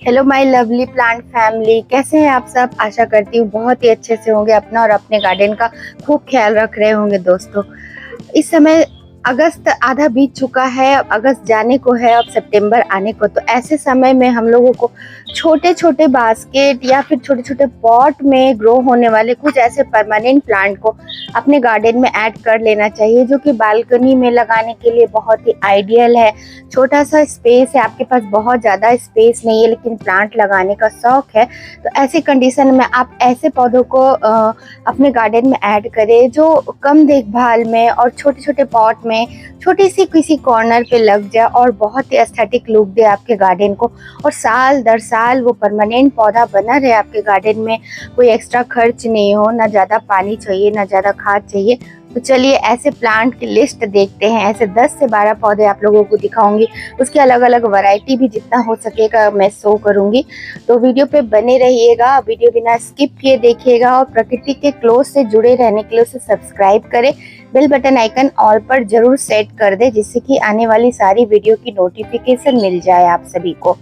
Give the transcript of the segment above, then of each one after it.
Hello my lovely plant family, कैसे हैं आप सब। आशा करती हूँ बहुत ही अच्छे से होंगे, अपना और अपने गार्डन का खूब ख्याल रख रहे होंगे। दोस्तों, इस समय अगस्त आधा बीत चुका है, अब अगस्त जाने को है, अब सितंबर आने को। तो ऐसे समय में हम लोगों को छोटे छोटे बास्केट या फिर छोटे छोटे पॉट में ग्रो होने वाले कुछ ऐसे परमानेंट प्लांट को अपने गार्डन में ऐड कर लेना चाहिए, जो कि बालकनी में लगाने के लिए बहुत ही आइडियल है। छोटा सा स्पेस है, आपके पास बहुत ज़्यादा स्पेस नहीं है लेकिन प्लांट लगाने का शौक है, तो ऐसी कंडीशन में आप ऐसे पौधों को अपने गार्डन में ऐड करें जो कम देखभाल में और छोटे छोटे पॉट में छोटी सी किसी कॉर्नर पे लग जाए और बहुत ही एस्थेटिक लुक दे आपके गार्डन को, और साल दर साल वो परमानेंट पौधा बना रहे आपके गार्डन में। कोई एक्स्ट्रा खर्च नहीं हो, ना ज़्यादा पानी चाहिए ना ज़्यादा खाद चाहिए। तो चलिए ऐसे प्लांट की लिस्ट देखते हैं। ऐसे 10 से 12 पौधे आप लोगों को दिखाऊंगी, उसकी अलग अलग वैरायटी भी जितना हो सकेगा मैं शो करूंगी। तो वीडियो पे बने रहिएगा, वीडियो बिना स्किप किए देखिएगा, और प्रकृति के क्लोज से जुड़े रहने के लिए उसे सब्सक्राइब करें, बेल बटन आइकन ऑल पर जरूर सेट कर दे, जिससे कि आने वाली सारी वीडियो की नोटिफिकेशन मिल जाए आप सभी को।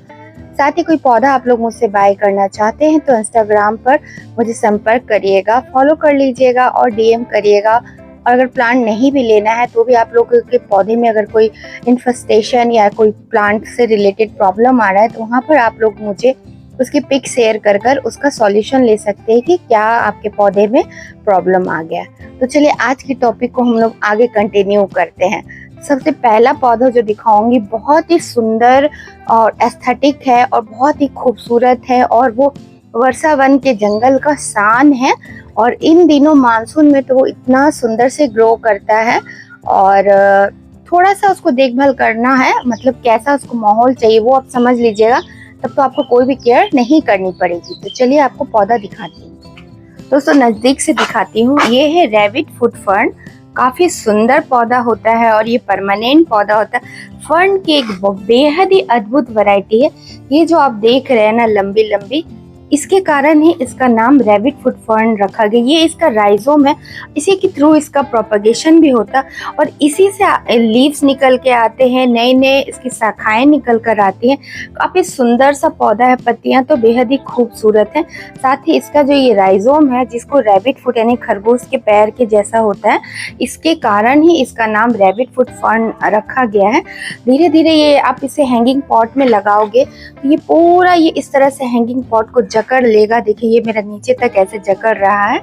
साथ ही कोई पौधा आप लोग मुझसे बाय करना चाहते हैं तो इंस्टाग्राम पर मुझे संपर्क करिएगा, फॉलो कर लीजिएगा और डीएम करिएगा। और अगर प्लांट नहीं भी लेना है तो भी आप लोगों के पौधे में अगर कोई इन्फेस्टेशन या कोई प्लांट से रिलेटेड प्रॉब्लम आ रहा है तो वहाँ पर आप लोग मुझे उसकी पिक शेयर कर कर उसका सॉल्यूशन ले सकते हैं कि क्या आपके पौधे में प्रॉब्लम आ गया। तो चलिए आज की टॉपिक को हम लोग आगे कंटिन्यू करते हैं। सबसे पहला पौधा जो दिखाऊंगी बहुत ही सुंदर और एस्थेटिक है और बहुत ही खूबसूरत है, और वो वर्षावन के जंगल का शान है। और इन दिनों मानसून में तो वो इतना सुंदर से ग्रो करता है, और थोड़ा सा उसको देखभाल करना है, मतलब कैसा उसको माहौल चाहिए वो आप समझ लीजिएगा, तब तो आपको कोई भी केयर नहीं करनी पड़ेगी। तो चलिए आपको पौधा दिखाती हूँ। दोस्तों नजदीक से दिखाती हूँ, ये है रैबिट फुट फर्न। काफी सुंदर पौधा होता है और ये परमानेंट पौधा होता है। फर्न की एक बेहद ही अद्भुत वैरायटी है। ये जो आप देख रहे हैं ना लंबी लंबी, इसके कारण ही इसका नाम रैबिट फुट फर्न रखा गया। ये इसका राइजोम है, इसी के थ्रू इसका प्रोपगेशन भी होता है और इसी से लीव्स निकल के आते हैं, नए नए इसकी शाखाएं निकल कर आती हैं। काफी सुंदर सा पौधा है, पत्तियां तो बेहद ही खूबसूरत है। साथ ही इसका जो ये राइजोम है, जिसको रैबिट फुट यानी खरगोश के पैर के जैसा होता है, इसके कारण ही इसका नाम रैबिट फुट फर्न रखा गया है। धीरे धीरे ये आप इसे हैंगिंग पॉट में लगाओगे तो ये पूरा ये इस तरह से हैंगिंग पॉट को जकड़ लेगा। देखिए ये मेरा नीचे तक ऐसे जकड़ रहा है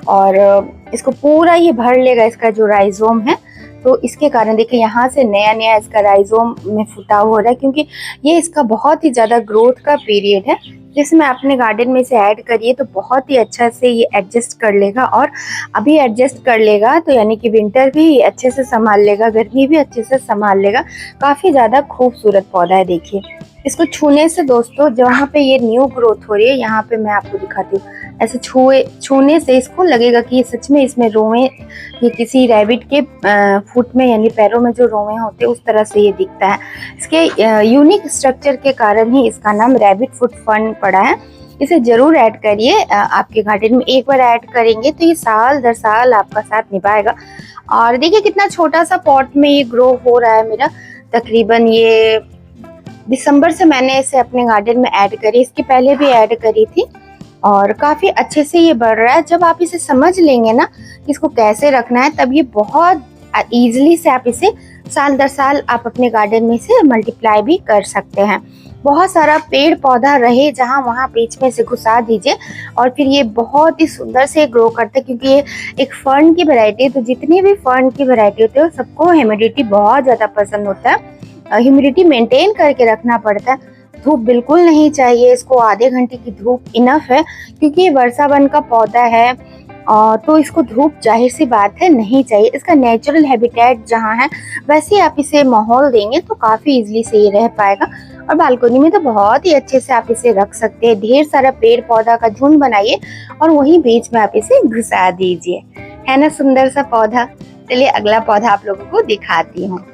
और इसको पूरा ये भर लेगा, इसका जो राइजोम है। तो इसके कारण देखिए यहाँ से नया नया इसका राइजोम में फुटाव हो रहा है, क्योंकि ये इसका बहुत ही ज़्यादा ग्रोथ का पीरियड है, जिसमें अपने गार्डन में से ऐड करिए तो बहुत ही अच्छा से ये एडजस्ट कर लेगा। और अभी एडजस्ट कर लेगा तो यानी कि विंटर भी अच्छे से संभाल लेगा, गर्मी भी अच्छे से संभाल लेगा। काफ़ी ज़्यादा खूबसूरत पौधा है। देखिए इसको छूने से दोस्तों, जहाँ पे ये न्यू ग्रोथ हो रही है, यहाँ पे मैं आपको दिखाती हूँ, ऐसे छूने से इसको लगेगा कि ये सच में इसमें रोवे, ये किसी रैबिट के फुट में यानी पैरों में जो रोवे होते हैं उस तरह से ये दिखता है। इसके यूनिक स्ट्रक्चर के कारण ही इसका नाम रैबिट फुट फर्न पड़ा है। इसे जरूर ऐड करिए आपके गार्डन में। एक बार ऐड करेंगे तो ये साल दर साल आपका साथ निभाएगा। और देखिए कितना छोटा सा पॉट में ये ग्रो हो रहा है मेरा। तकरीबन ये दिसंबर से मैंने इसे अपने गार्डन में ऐड करी, इसके पहले भी ऐड करी थी, और काफ़ी अच्छे से ये बढ़ रहा है। जब आप इसे समझ लेंगे ना कि इसको कैसे रखना है, तब ये बहुत ईजिली से आप इसे साल दर साल आप अपने गार्डन में से मल्टीप्लाई भी कर सकते हैं। बहुत सारा पेड़ पौधा रहे जहाँ वहाँ बीच में से घुसा दीजिए और फिर ये बहुत ही सुंदर से ग्रो करते हैं, क्योंकि ये एक फर्न की वैरायटी है। तो जितनी भी फर्न की वैरायटी होती है सबको ह्यूमिडिटी बहुत ज़्यादा पसंद होता है, ह्यूमिडिटी मेंटेन करके रखना पड़ता है। धूप बिल्कुल नहीं चाहिए इसको, आधे घंटे की धूप इनफ है, क्योंकि ये वर्षावन का पौधा है तो इसको धूप जाहिर सी बात है नहीं चाहिए। इसका नेचुरल हैबिटेट जहाँ है वैसे आप इसे माहौल देंगे तो काफ़ी इजीली से ये रह पाएगा। और बालकनी में तो बहुत ही अच्छे से आप इसे रख सकते हैं। ढेर सारा पेड़ पौधा का झुंड बनाइए और वहीं बीच में आप इसे घुसा दीजिए। है ना सुंदर सा पौधा। चलिए अगला पौधा आप लोगों को दिखाती हूँ।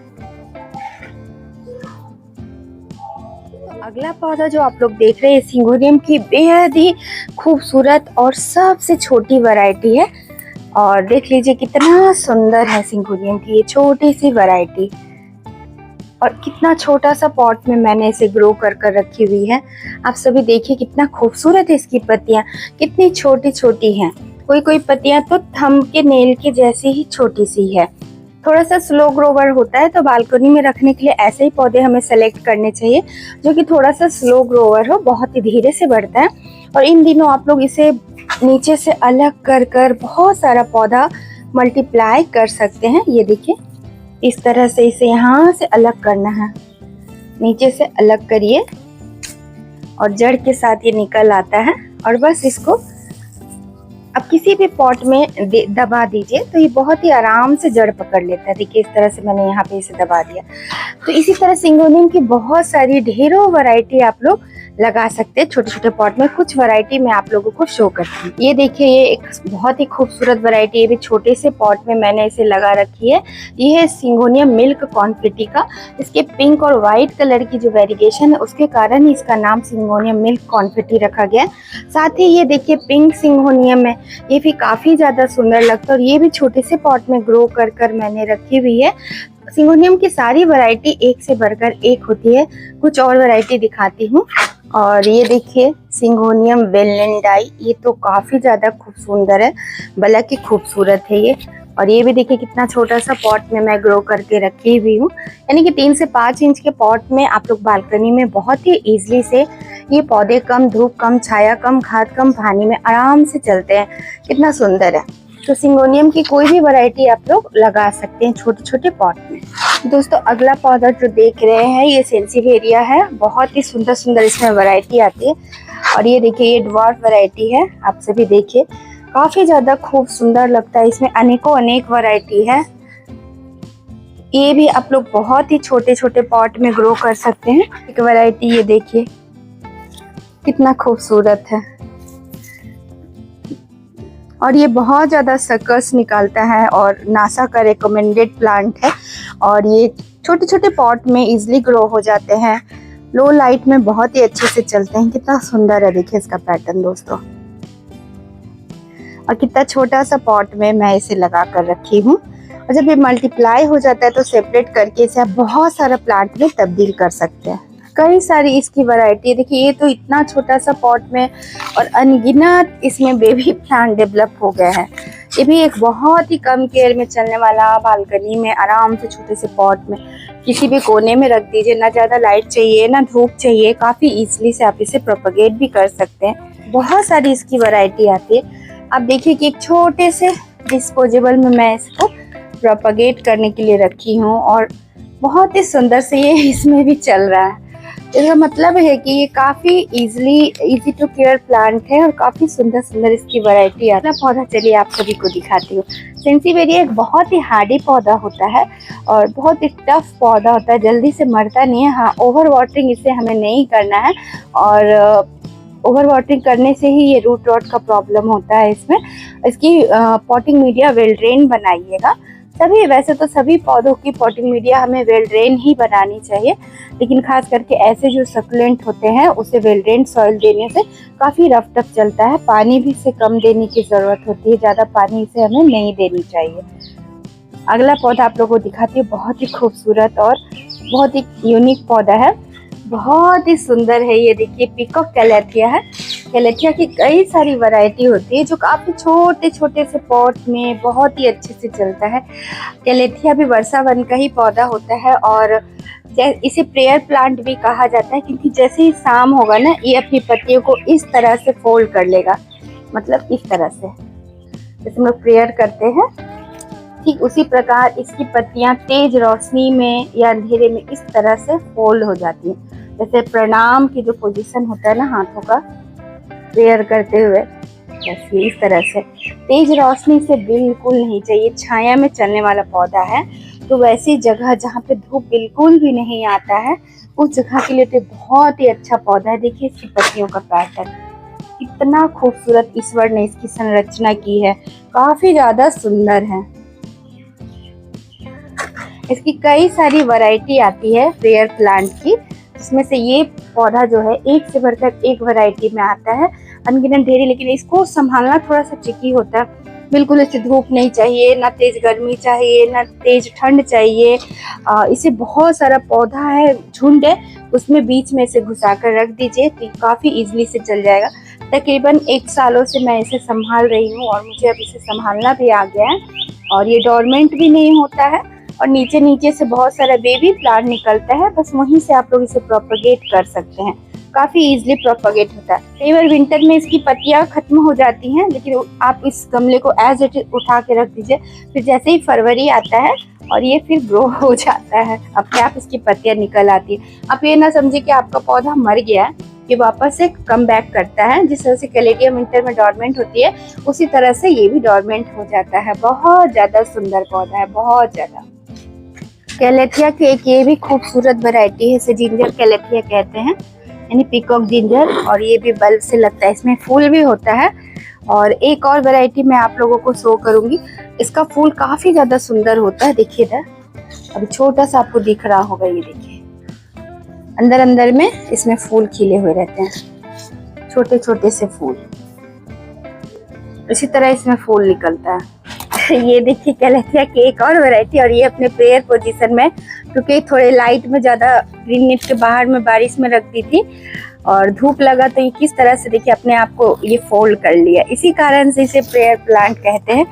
अगला पौधा जो आप लोग देख रहे हैं सिंगोनियम की बेहद ही खूबसूरत और सबसे छोटी वैरायटी है। और देख लीजिए कितना सुंदर है सिंगोनियम की ये छोटी सी वैरायटी। और कितना छोटा सा पॉट में मैंने इसे ग्रो कर कर रखी हुई है। आप सभी देखिए कितना खूबसूरत है, इसकी पत्तियां कितनी छोटी छोटी हैं। कोई कोई पत्तियां तो थंब के नेल के जैसी ही छोटी सी है। थोड़ा सा स्लो ग्रोवर होता है, तो बालकनी में रखने के लिए ऐसे ही पौधे हमें सेलेक्ट करने चाहिए जो कि थोड़ा सा स्लो ग्रोवर हो, बहुत ही धीरे से बढ़ता है। और इन दिनों आप लोग इसे नीचे से अलग कर कर बहुत सारा पौधा मल्टीप्लाई कर सकते हैं। ये देखिए इस तरह से इसे यहाँ से अलग करना है, नीचे से अलग करिए और जड़ के साथ ये निकल आता है। और बस इसको अब किसी भी पॉट में दबा दीजिए तो ये बहुत ही आराम से जड़ पकड़ लेता है। देखिए इस तरह से मैंने यहाँ पे इसे दबा दिया। तो इसी तरह सिंगोनियम की बहुत सारी ढेरों वैरायटी आप लोग लगा सकते हैं छोटे छोटे पॉट में। कुछ वैरायटी मैं आप लोगों को शो करती हूँ। ये देखिए ये एक बहुत ही खूबसूरत वैरायटी, ये भी छोटे से पॉट में मैंने इसे लगा रखी है। ये है सिंगोनियम मिल्क कॉन्फिटी का। इसके पिंक और व्हाइट कलर की जो वेरिएशन है उसके कारण ही इसका नाम सिंगोनियम मिल्क कॉन्फिटी रखा गया। साथ ही ये देखिए पिंक सिंगोनियम है, ये भी काफी ज्यादा सुंदर लगता है और ये भी छोटे से पॉट में ग्रो कर कर मैंने रखी हुई है। सिंगोनियम की सारी वैरायटी एक से बढ़कर एक होती है। कुछ और वैरायटी दिखाती हूँ। और ये देखिए सिंगोनियम वेलेंडाई, ये तो काफी ज्यादा खूब सुंदर है, बल्कि की खूबसूरत है ये। और ये भी देखिए कितना छोटा सा पॉट में मैं ग्रो करके रखी हुई हूँ। यानी कि 3 से 5 इंच के पॉट में आप लोग बालकनी में बहुत ही इजीली से ये पौधे कम धूप कम छाया कम खाद कम पानी में आराम से चलते हैं। कितना सुंदर है। तो सिंगोनियम की कोई भी वैरायटी आप लोग लगा सकते हैं छोटे छोटे पॉट में। दोस्तों अगला पौधा जो देख रहे हैं ये सेंसिवेरिया है। बहुत ही सुंदर सुंदर इसमें वैरायटी आती है। और ये देखिए ये ड्वार्फ वैरायटी है। आप सभी देखिए काफी ज्यादा खूब सुंदर लगता है, इसमें अनेकों अनेक वैरायटी है। ये भी आप लोग बहुत ही छोटे छोटे पॉट में ग्रो कर सकते हैं। एक वैरायटी ये देखिए कितना खूबसूरत है और ये बहुत ज़्यादा सकस निकालता है और नासा का रिकमेंडेड प्लांट है। और ये छोटे छोटे पॉट में इजीली ग्रो हो जाते हैं, लो लाइट में बहुत ही अच्छे से चलते हैं। कितना सुंदर है देखिए इसका पैटर्न दोस्तों। और कितना छोटा सा पॉट में मैं इसे लगा कर रखी हूँ। और जब ये मल्टीप्लाई हो जाता है तो सेपरेट करके इसे आप बहुत सारा प्लांट में तब्दील कर सकते हैं। कई सारी इसकी वैरायटी देखिए, ये तो इतना छोटा सा पॉट में और अनगिनत इसमें बेबी प्लांट डेवलप हो गए हैं। ये भी एक बहुत ही कम केयर में चलने वाला, बालकनी में आराम से छोटे से पॉट में किसी भी कोने में रख दीजिए। ना ज़्यादा लाइट चाहिए ना धूप चाहिए, काफ़ी इजीली से आप इसे प्रोपगेट भी कर सकते हैं। बहुत सारी इसकी वैरायटी आती है। आप देखिए कि एक छोटे से डिस्पोजेबल में मैं इसको प्रोपगेट करने के लिए रखी हूँ और बहुत ही सुंदर से ये इसमें भी चल रहा है। इसका मतलब है कि ये काफ़ी इजी टू केयर प्लांट है और काफ़ी सुंदर सुंदर इसकी वैरायटी आता है। पौधा चलिए आप सभी को दिखाती हूँ। सेंसिवेरिया एक बहुत ही हार्डी पौधा होता है और बहुत ही टफ पौधा होता है, जल्दी से मरता नहीं है। हाँ, ओवर वाटरिंग इसे हमें नहीं करना है और ओवर वाटरिंग करने से ही ये रूट रॉट का प्रॉब्लम होता है इसमें। इसकी पॉटिंग मीडिया वेल ड्रेन बनाइएगा। वैसे तो सभी पौधों की पॉटिंग मीडिया हमें वेल ड्रेन ही बनानी चाहिए, लेकिन खास करके ऐसे जो सकुलेंट होते हैं उसे वेल ड्रेन सॉइल देने से काफ़ी रफ टफ चलता है। पानी भी इसे कम देने की ज़रूरत होती है, ज़्यादा पानी इसे हमें नहीं देनी चाहिए। अगला पौधा आप लोगों को दिखाती हूँ। बहुत ही खूबसूरत और बहुत ही यूनिक पौधा है, बहुत ही सुंदर है। ये देखिए पीकॉक कैलेथिया है। कैलेथिया की कई सारी वैरायटी होती है जो काफ़ी छोटे छोटे से पॉट में बहुत ही अच्छे से चलता है। कैलेथिया भी वर्षा वन का ही पौधा होता है और इसे प्रेयर प्लांट भी कहा जाता है, क्योंकि जैसे ही शाम होगा ना ये अपनी पत्तियों को इस तरह से फोल्ड कर लेगा, मतलब इस तरह से जैसे हम लोग प्रेयर करते हैं, ठीक उसी प्रकार इसकी पत्तियां तेज रोशनी में या अंधेरे में इस तरह से फोल्ड हो जाती हैं। जैसे प्रणाम की जो पोजीशन होता है ना हाथों का प्रेयर करते हुए, जैसे इस तरह से तेज रोशनी से बिल्कुल नहीं चाहिए, छाया में चलने वाला पौधा है। तो वैसी जगह जहाँ पे धूप बिल्कुल भी नहीं आता है उस जगह के लिए तो बहुत ही अच्छा पौधा है। देखिए इसकी पत्तियों का पैटर्न इतना खूबसूरत ईश्वर ने इसकी संरचना की है, काफी ज्यादा सुंदर है। इसकी कई सारी वैरायटी आती है प्रेयर प्लांट की, जिसमें से ये पौधा जो है एक से बढ़कर एक वैरायटी में आता है, अनगिनत ढेरी। लेकिन इसको संभालना थोड़ा सा ट्रिकी होता है, बिल्कुल इसे धूप नहीं चाहिए, ना तेज गर्मी चाहिए, ना तेज ठंड चाहिए। इसे बहुत सारा पौधा है, झुंड है, उसमें बीच में इसे घुसा कर रख दीजिए तो काफ़ी इजीली से चल जाएगा। तकरीबन 1 सालों से मैं इसे संभाल रही हूँ और मुझे अब इसे संभालना भी आ गया है। और ये डोरमेंट भी नहीं होता है और नीचे नीचे से बहुत सारा बेबी प्लांट निकलता है, बस वहीं से आप लोग इसे प्रोपगेट कर सकते हैं। काफ़ी इजीली प्रोपगेट होता है। कई बार विंटर में इसकी पत्तियां खत्म हो जाती हैं, लेकिन आप इस गमले को एज इट इज उठा के रख दीजिए, फिर जैसे ही फरवरी आता है और ये फिर ग्रो हो जाता है, अपने आप इसकी पत्तियां निकल आती है। आप ये ना समझिए कि आपका पौधा मर गया है, ये वापस से कम बैक करता है। जिस तरह से कैलेडियम विंटर में डोरमेंट होती है, उसी तरह से ये भी डोरमेंट हो जाता है। बहुत ज्यादा सुंदर पौधा है, बहुत ज्यादा। कैलेथिया की एक ये भी खूबसूरत वैरायटी है, इसे जिंजर कैलेथिया कहते हैं, यानी पीकॉक जिंजर। और ये भी बल्ब से लगता है, इसमें फूल भी होता है। और एक और वैरायटी मैं आप लोगों को शो करूंगी, इसका फूल काफी ज्यादा सुंदर होता है। देखिए इधर अभी छोटा सा आपको दिख रहा होगा, ये देखिए अंदर अंदर में इसमें फूल खिले हुए रहते हैं, छोटे छोटे से फूल, इसी तरह इसमें फूल निकलता है। ये देखिए कैलेथिया की एक और वैरायटी, और ये अपने पेयर पोजीशन में, क्योंकि थोड़े लाइट में ज़्यादा ग्रीन नेट के बाहर में बारिश में रख दी थी और धूप लगा तो ये किस तरह से देखिए अपने आप को ये फोल्ड कर लिया, इसी कारण से इसे प्रेयर प्लांट कहते हैं।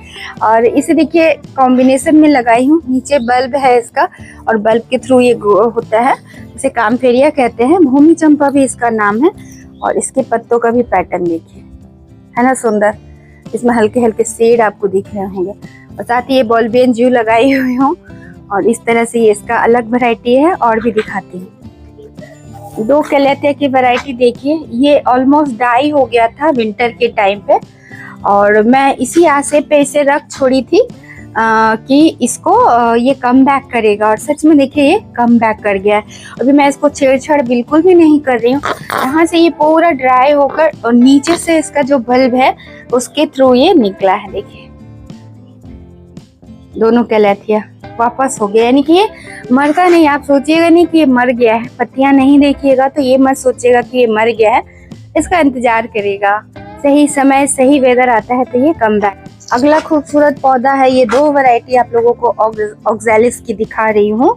और इसे देखिए कॉम्बिनेशन में लगाई हूँ, नीचे बल्ब है इसका और बल्ब के थ्रू ये ग्रो होता है, इसे कामफेरिया कहते हैं। भूमि चंपा भी इसका नाम है। और इसके पत्तों का भी पैटर्न देखिए, है ना सुंदर, इसमें हल्के हल्के शेड आपको दिख रहे होंगे। और साथ ही ये बॉल्बियन जू लगाई हुई हूँ, और इस तरह से ये इसका अलग वैरायटी है, और भी दिखाती हूँ। 2 कैलेथिया की वैरायटी देखिए, ये ऑलमोस्ट डाई हो गया था विंटर के टाइम पे, और मैं इसी आशे पे इसे रख छोड़ी थी कि इसको ये कम बैक करेगा, और सच में देखिए ये कम बैक कर गया है। अभी मैं इसको छेड़छाड़ बिल्कुल भी नहीं कर रही हूँ, यहाँ से ये पूरा ड्राई होकर और नीचे से इसका जो बल्ब है उसके थ्रू ये निकला है। देखिए दोनों कैलेथिया वापस हो गया, यानी कि ये मरता नहीं। आप सोचिएगा नहीं कि ये मर गया है, पत्तियां नहीं देखिएगा तो ये मत सोचिएगा कि ये मर गया है, इसका इंतजार करेगा, सही समय सही वेदर आता है तो ये कम बैक। अगला खूबसूरत पौधा है, ये 2 वैरायटी आप लोगों को ऑक्सैलिस की दिखा रही हूँ,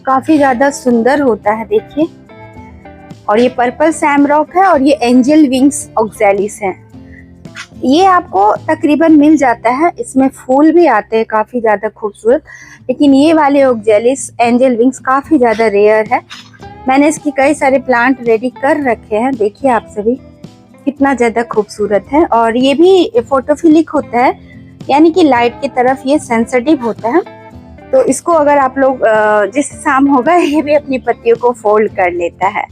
काफी ज्यादा सुंदर होता है देखिए। और ये पर्पल सैमरॉक है, और ये एंजल विंग्स ऑक्सैलिस है। ये आपको तकरीबन मिल जाता है, इसमें फूल भी आते हैं काफी ज्यादा खूबसूरत, लेकिन ये वाले ऑक्सैलिस एंजल विंग्स काफी ज्यादा रेयर है। मैंने इसकी कई सारे प्लांट रेडी कर रखे हैं, देखिए आप सभी कितना ज्यादा खूबसूरत है। और ये भी फोटोफिलिक होता है, यानी कि लाइट की तरफ ये सेंसिटिव होता है, तो इसको अगर आप लोग जिस शाम होगा ये भी अपनी पत्तियों को फोल्ड कर लेता है।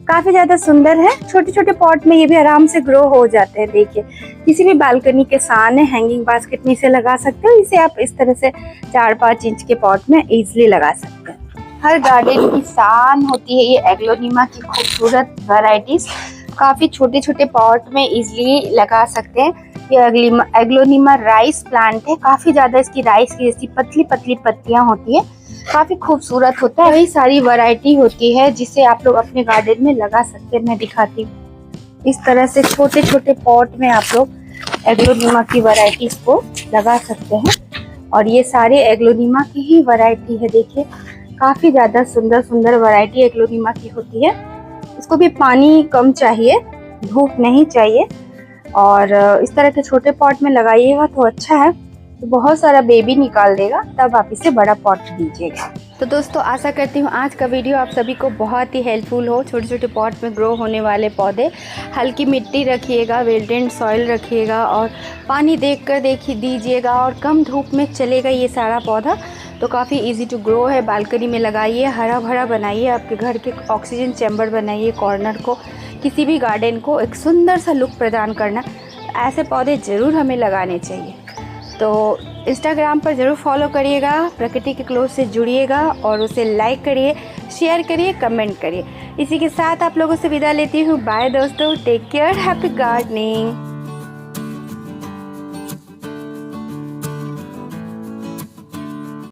काफी ज्यादा सुंदर है, छोटे छोटे पॉट में ये भी आराम से ग्रो हो जाते हैं। देखिए किसी भी बालकनी के सामने हैंगिंग बास्केट में इसे लगा सकते हो, इसे आप इस तरह से 4-5 इंच के पॉट में इजीली लगा सकते हैं। हर गार्डन की शान होती है ये एग्लोनिमा की खूबसूरत वैरायटीज, काफी छोटे छोटे पॉट में इजीली लगा सकते हैं। ये एग्लोनिमा राइस प्लांट है, काफी ज्यादा इसकी राइस की जैसी पतली पतली पत्तियां होती है, काफी खूबसूरत होता है। कई सारी वैरायटी होती है जिसे आप लोग अपने गार्डन में लगा सकते हैं, मैं दिखाती हूँ। इस तरह से छोटे छोटे पॉट में आप लोग एग्लोनिमा की वैरायटीज को लगा सकते हैं, और ये सारे एग्लोनिमा की ही वैरायटी है। देखिए काफी ज्यादा सुंदर सुंदर वैरायटी एग्लोनिमा की होती है। इसको भी पानी कम चाहिए, धूप नहीं चाहिए, और इस तरह के छोटे पॉट में लगाइएगा तो अच्छा है, तो बहुत सारा बेबी निकाल देगा, तब आप इसे बड़ा पॉट दीजिएगा। तो दोस्तों आशा करती हूँ आज का वीडियो आप सभी को बहुत ही हेल्पफुल हो। छोटे छोटे पॉट में ग्रो होने वाले पौधे, हल्की मिट्टी रखिएगा, वेल ड्रेन्ड सॉइल रखिएगा, और पानी देखकर दीजिएगा, और कम धूप में चलेगा ये सारा पौधा, तो काफ़ी इजी टू ग्रो है। बालकनी में लगाइए, हरा भरा बनाइए, आपके घर के ऑक्सीजन चैम्बर बनाइए, कॉर्नर को, किसी भी गार्डन को एक सुंदर सा लुक प्रदान करना। ऐसे पौधे ज़रूर हमें लगाने चाहिए। तो इंस्टाग्राम पर ज़रूर फॉलो करिएगा, प्रकृति के क्लोज से जुड़िएगा, और उसे लाइक करिए, शेयर करिए, कमेंट करिए। इसी के साथ आप लोगों से विदा लेती हूँ। बाय दोस्तों, टेक केयर, हैप्पी गार्डनिंग।